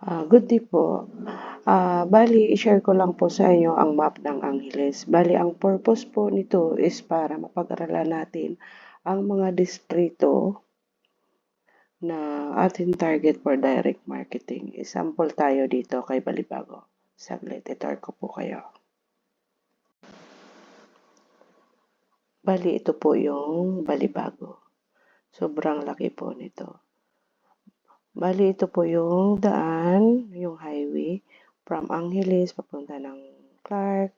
Good day po. Bali, i-share ko lang po sa inyo ang map ng Angeles. Bali, ang purpose po nito is para mapag-aralan natin ang mga distrito na ating target for direct marketing. Example tayo dito kay Balibago. Saglit, itar ko po kayo. Bali, ito po yung Balibago. Sobrang laki po nito. Bali, ito po yung daan, yung highway from Angeles papunta ng Clark,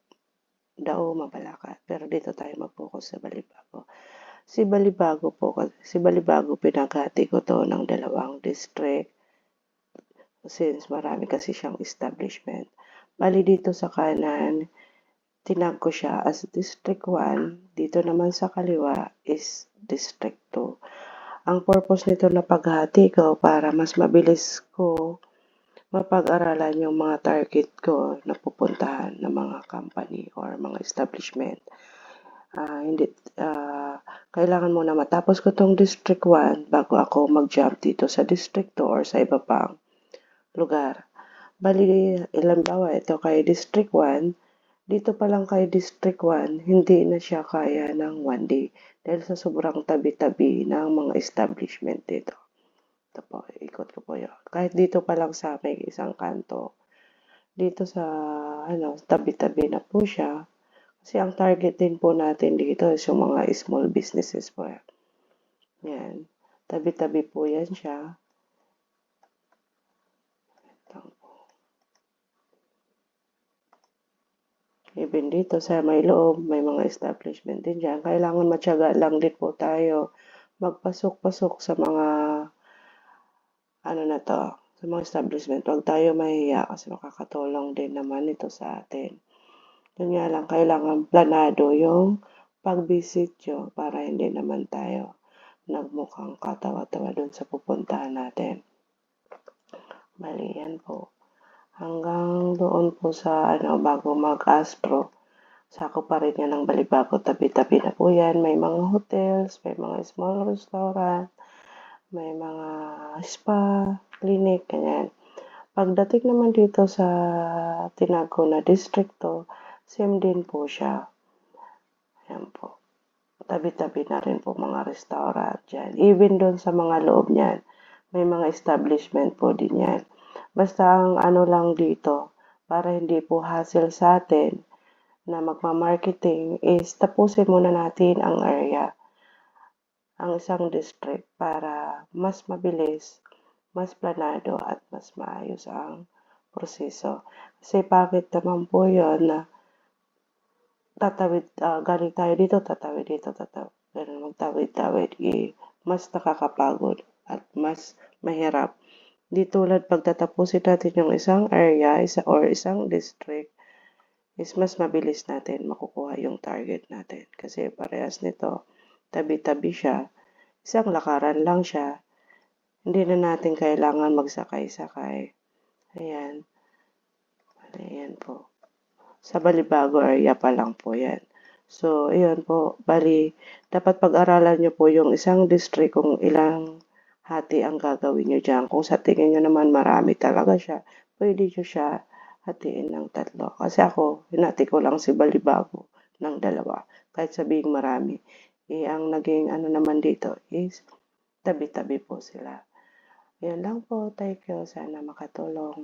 Dao, Mabalacat. Pero dito tayo mag-focus sa Balibago. Si Balibago pinaghati ko to ng dalawang district since marami kasi siyang establishment. Bali dito sa kanan, tinag ko siya as District 1. Dito naman sa kaliwa is District 2. Ang purpose nito na paghati ko para mas mabilis ko mapag-aralan yung mga target ko na pupuntahan ng mga company or mga establishment. Hindi, kailangan muna matapos ko tong District 1 bago ako mag-jump dito sa District 2 or sa iba pang lugar. Bali, halimbawa ito kay District 1, dito pa lang kay District 1, hindi na siya kaya ng 1 day dahil sa sobrang tabi-tabi ng mga establishment dito. Ito po, ikot ko po yun. Kahit dito pa lang sa may isang kanto, dito sa tabi-tabi na po siya. Kasi ang target din po natin dito is yung mga small businesses po. Yan. Tabi-tabi po yan siya. Even dito sa may loob, may mga establishment din dyan. Kailangan matyaga lang din po tayo magpasok-pasok sa mga sa mga establishment. Huwag tayo mahiya kasi makakatulong din naman ito sa atin. Yun nga lang, kailangan planado yung pag-visit nyo para hindi naman tayo nagmukhang katawa-tawa dun sa pupuntahan natin. Bali, yan po. Hanggang doon po sa bago mag-Astro, sako pa rin yan ng Balibago. Tabi-tabi na po yan. May mga hotels, may mga small restaurant, may mga spa, clinic, ganyan. Pagdating naman dito sa tinago na distrito, same din po siya. Ayan po. Tabi-tabi na rin po mga restaurant dyan. Even doon sa mga loob niyan, may mga establishment po din yan. Basta ang lang dito, para hindi po hassle sa atin na magma-marketing is tapusin muna natin ang area, ang isang district para mas mabilis, mas planado at mas maayos ang proseso. Kasi bakit naman po yun na galing tayo dito, tatawid dito, ganun, magtawid-tawid, mas nakakapagod at mas mahirap. Di tulad pagtatapusin natin yung isang area, isang district, is mas mabilis natin makukuha yung target natin. Kasi parehas nito, tabi-tabi siya, isang lakaran lang siya, hindi na natin kailangan magsakay-sakay. Ayan. Ayan po. Sa Balibago area pa lang po yan. So, ayan po. Bali, dapat pag-aralan nyo po yung isang district kung ilang hati ang gagawin nyo dyan. Kung sa tingin nyo naman marami talaga siya, pwede nyo siya hatiin ng 3. Kasi ako, hinati ko lang si Balibago ng 2. Kahit sabihing marami. Ang naging naman dito is tabi-tabi po sila. Yan lang po. Thank you. Sana makatulong.